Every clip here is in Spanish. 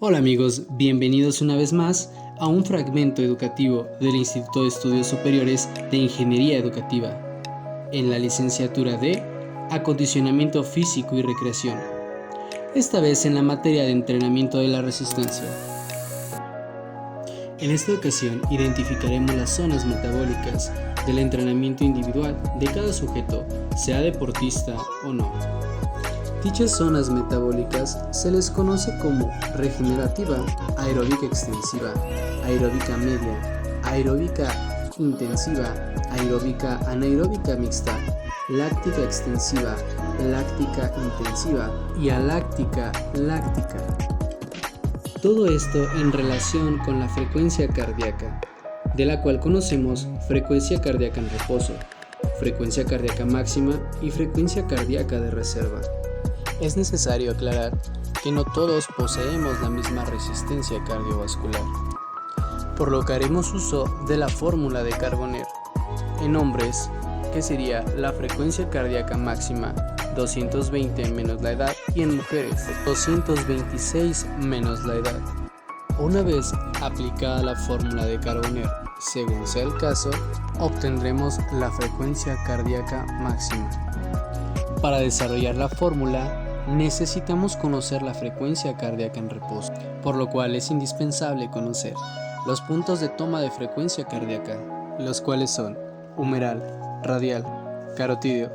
Hola amigos, bienvenidos una vez más a un fragmento educativo del Instituto de Estudios Superiores de Ingeniería Educativa, en la licenciatura de Acondicionamiento Físico y Recreación, esta vez en la materia de entrenamiento de la resistencia. En esta ocasión identificaremos las zonas metabólicas del entrenamiento individual de cada sujeto, sea deportista o no. Dichas zonas metabólicas se les conoce como regenerativa, aeróbica extensiva, aeróbica media, aeróbica intensiva, aeróbica anaeróbica mixta, láctica extensiva, láctica intensiva y aláctica láctica. Todo esto en relación con la frecuencia cardíaca, de la cual conocemos frecuencia cardíaca en reposo, frecuencia cardíaca máxima y frecuencia cardíaca de reserva. Es necesario aclarar que no todos poseemos la misma resistencia cardiovascular, por lo que haremos uso de la fórmula de Carboner. En hombres, que sería la frecuencia cardíaca máxima 220 menos la edad, y en mujeres 226 menos la edad. Una vez aplicada la fórmula de Carboner, según sea el caso, obtendremos la frecuencia cardíaca máxima. Para desarrollar la fórmula, necesitamos conocer la frecuencia cardíaca en reposo, por lo cual es indispensable conocer los puntos de toma de frecuencia cardíaca, los cuales son humeral, radial, carotídeo,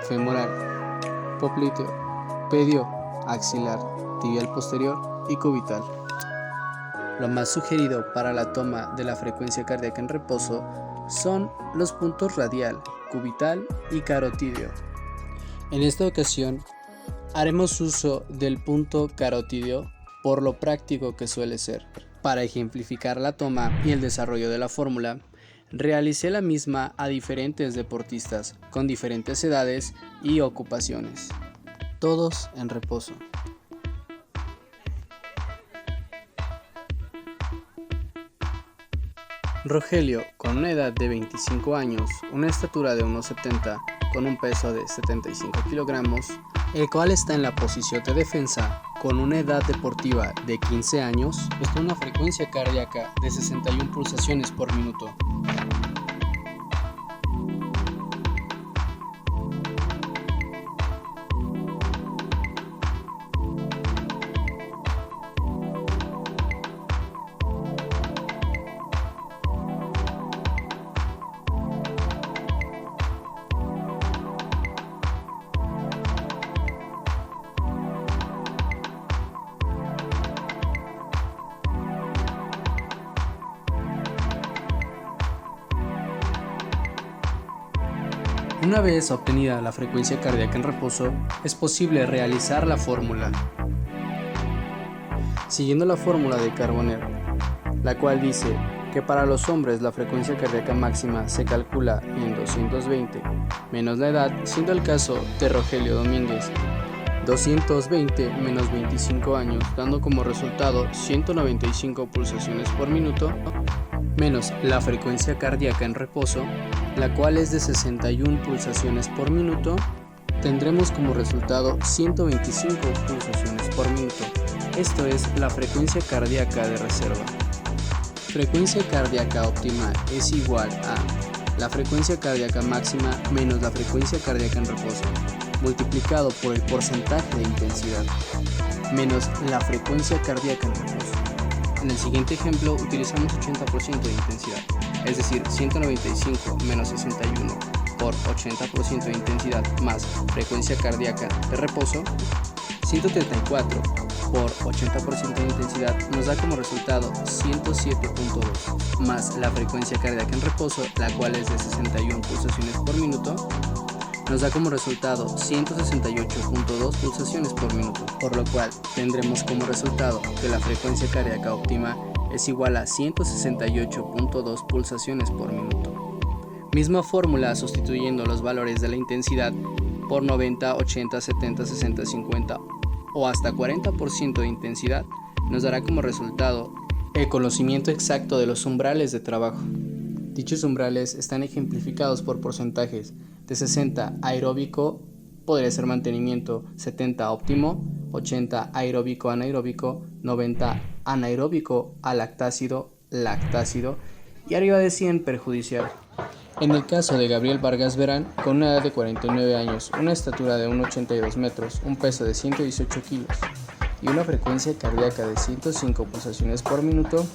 femoral, popliteo, pedio, axilar, tibial posterior y cubital. Lo más sugerido para la toma de la frecuencia cardíaca en reposo son los puntos radial, cubital y carotídeo. En esta ocasión, haremos uso del punto carotídeo por lo práctico que suele ser. Para ejemplificar la toma y el desarrollo de la fórmula, realicé la misma a diferentes deportistas con diferentes edades y ocupaciones, todos en reposo. Rogelio, con una edad de 25 años, una estatura de 1,70, con un peso de 75 kilogramos, el cual está en la posición de defensa, con una edad deportiva de 15 años, con una frecuencia cardíaca de 61 pulsaciones por minuto. Una vez obtenida la frecuencia cardíaca en reposo, es posible realizar la fórmula. Siguiendo la fórmula de Carboner, la cual dice que para los hombres la frecuencia cardíaca máxima se calcula en 220 menos la edad, siendo el caso de Rogelio Domínguez 220 menos 25 años, dando como resultado 195 pulsaciones por minuto, menos la frecuencia cardíaca en reposo, la cual es de 61 pulsaciones por minuto, tendremos como resultado 125 pulsaciones por minuto. Esto es la frecuencia cardíaca de reserva. Frecuencia cardíaca óptima es igual a la frecuencia cardíaca máxima menos la frecuencia cardíaca en reposo, multiplicado por el porcentaje de intensidad, menos la frecuencia cardíaca en reposo. En el siguiente ejemplo utilizamos 80% de intensidad, es decir, 195 menos 61 por 80% de intensidad más frecuencia cardíaca de reposo, 134 por 80% de intensidad nos da como resultado 107.2 más la frecuencia cardíaca en reposo, la cual es de 61 pulsaciones por minuto, nos da como resultado 168.2 pulsaciones por minuto, por lo cual tendremos como resultado que la frecuencia cardíaca óptima es igual a 168.2 pulsaciones por minuto. Misma fórmula sustituyendo los valores de la intensidad por 90, 80, 70, 60, 50 o hasta 40% de intensidad nos dará como resultado el conocimiento exacto de los umbrales de trabajo. Dichos umbrales están ejemplificados por porcentajes de 60 aeróbico podría ser mantenimiento 70 óptimo, 80 aeróbico anaeróbico, 90 anaeróbico a lactácido y arriba de 100 perjudicial. En el caso de Gabriel Vargas Verán, con una edad de 49 años, una estatura de 1,82 metros, un peso de 118 kilos y una frecuencia cardíaca de 105 pulsaciones por minuto,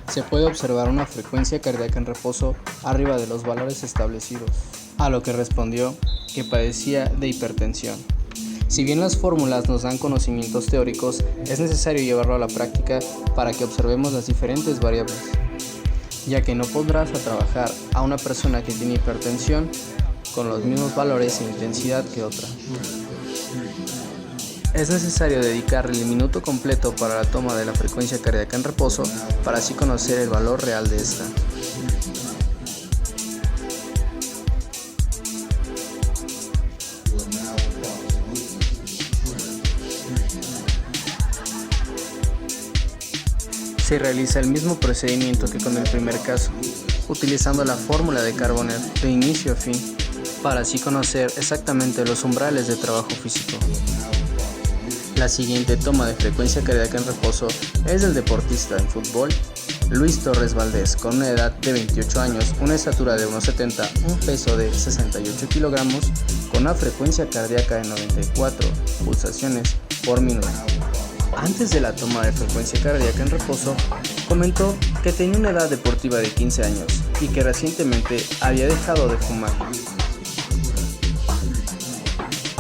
se puede observar una frecuencia cardíaca en reposo arriba de los valores establecidos, a lo que respondió que padecía de hipertensión. Si bien las fórmulas nos dan conocimientos teóricos, es necesario llevarlo a la práctica para que observemos las diferentes variables, ya que no pondrás a trabajar a una persona que tiene hipertensión con los mismos valores e intensidad que otra. Es necesario dedicarle el minuto completo para la toma de la frecuencia cardíaca en reposo para así conocer el valor real de esta. Se realiza el mismo procedimiento que con el primer caso, utilizando la fórmula de Carbonell de inicio a fin, para así conocer exactamente los umbrales de trabajo físico. La siguiente toma de frecuencia cardíaca en reposo es del deportista en fútbol Luis Torres Valdés, con una edad de 28 años, una estatura de 1,70, un peso de 68 kilogramos, con una frecuencia cardíaca de 94 pulsaciones por minuto. Antes de la toma de frecuencia cardíaca en reposo, comentó que tenía una edad deportiva de 15 años y que recientemente había dejado de fumar.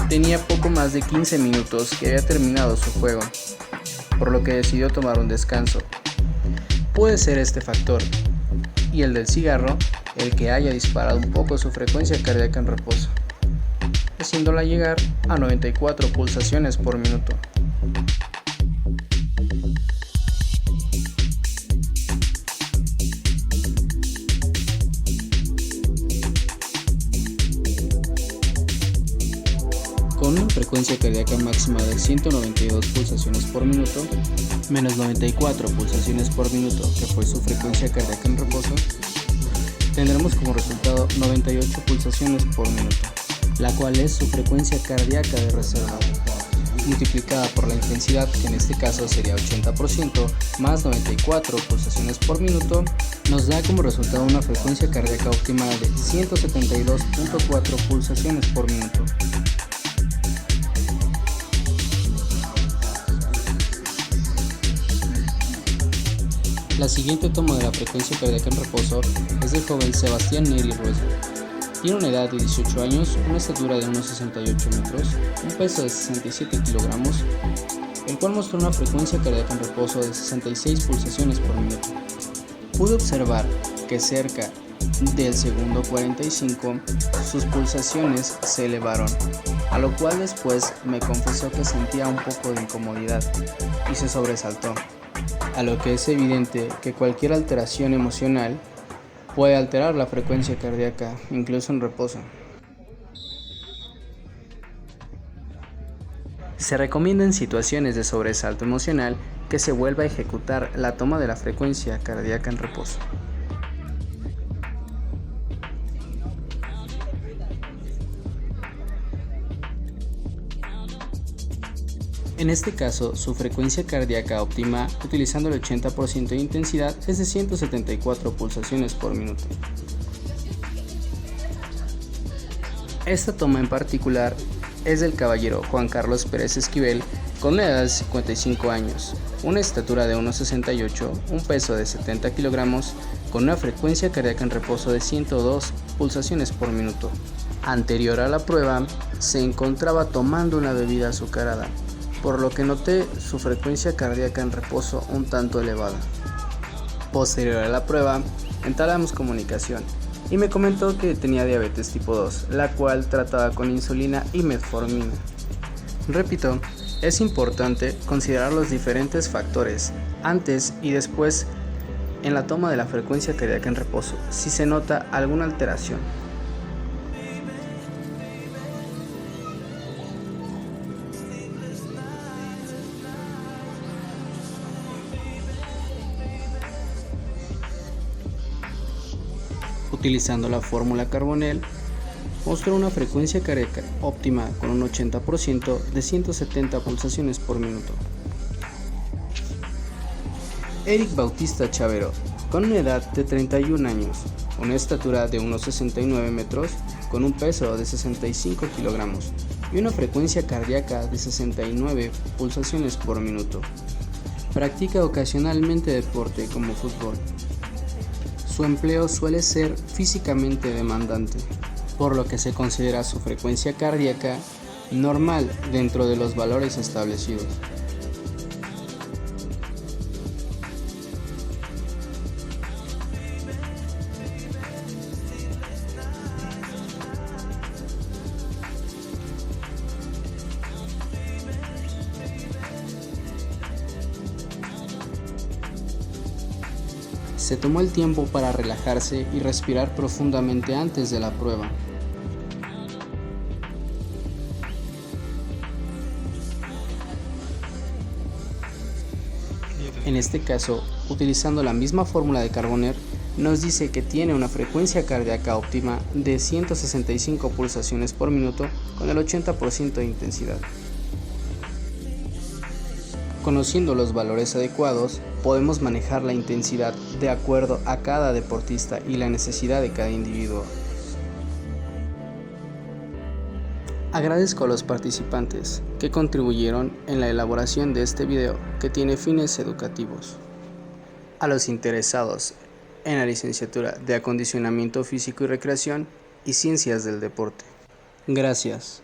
Tenía poco más de 15 minutos que había terminado su juego, por lo que decidió tomar un descanso. Puede ser este factor, y el del cigarro, el que haya disparado un poco su frecuencia cardíaca en reposo, haciéndola llegar a 94 pulsaciones por minuto. Con una frecuencia cardíaca máxima de 192 pulsaciones por minuto, menos 94 pulsaciones por minuto, que fue su frecuencia cardíaca en reposo, tendremos como resultado 98 pulsaciones por minuto, la cual es su frecuencia cardíaca de reserva, multiplicada por la intensidad, que en este caso sería 80%, más 94 pulsaciones por minuto, nos da como resultado una frecuencia cardíaca óptima de 172.4 pulsaciones por minuto. La siguiente toma de la frecuencia cardíaca en reposo es del joven Sebastián Neri Ruiz. Tiene una edad de 18 años, una estatura de unos 68 metros, un peso de 67 kilogramos, el cual mostró una frecuencia cardíaca en reposo de 66 pulsaciones por minuto. Pude observar que cerca del segundo 45 sus pulsaciones se elevaron, a lo cual después me confesó que sentía un poco de incomodidad y se sobresaltó, a lo que es evidente que cualquier alteración emocional puede alterar la frecuencia cardíaca, incluso en reposo. Se recomienda en situaciones de sobresalto emocional que se vuelva a ejecutar la toma de la frecuencia cardíaca en reposo. En este caso, su frecuencia cardíaca óptima, utilizando el 80% de intensidad, es de 174 pulsaciones por minuto. Esta toma en particular es del caballero Juan Carlos Pérez Esquivel, con una edad de 55 años, una estatura de 1,68, un peso de 70 kilogramos, con una frecuencia cardíaca en reposo de 102 pulsaciones por minuto. Anterior a la prueba, se encontraba tomando una bebida azucarada, por lo que noté su frecuencia cardíaca en reposo un tanto elevada. Posterior a la prueba, entablamos comunicación y me comentó que tenía diabetes tipo 2, la cual trataba con insulina y metformina. Repito, es importante considerar los diferentes factores antes y después en la toma de la frecuencia cardíaca en reposo, si se nota alguna alteración. Utilizando la fórmula Carbonell, mostró una frecuencia cardíaca óptima con un 80% de 170 pulsaciones por minuto. Eric Bautista Chavero, con una edad de 31 años, una estatura de unos 69 metros, con un peso de 65 kilogramos y una frecuencia cardíaca de 69 pulsaciones por minuto. Practica ocasionalmente deporte como fútbol. Su empleo suele ser físicamente demandante, por lo que se considera su frecuencia cardíaca normal dentro de los valores establecidos. Se tomó el tiempo para relajarse y respirar profundamente antes de la prueba. En este caso, utilizando la misma fórmula de Carboner, nos dice que tiene una frecuencia cardíaca óptima de 165 pulsaciones por minuto con el 80% de intensidad. Conociendo los valores adecuados, podemos manejar la intensidad de acuerdo a cada deportista y la necesidad de cada individuo. Agradezco a los participantes que contribuyeron en la elaboración de este video que tiene fines educativos. A los interesados en la licenciatura de Acondicionamiento Físico y Recreación y Ciencias del Deporte. Gracias.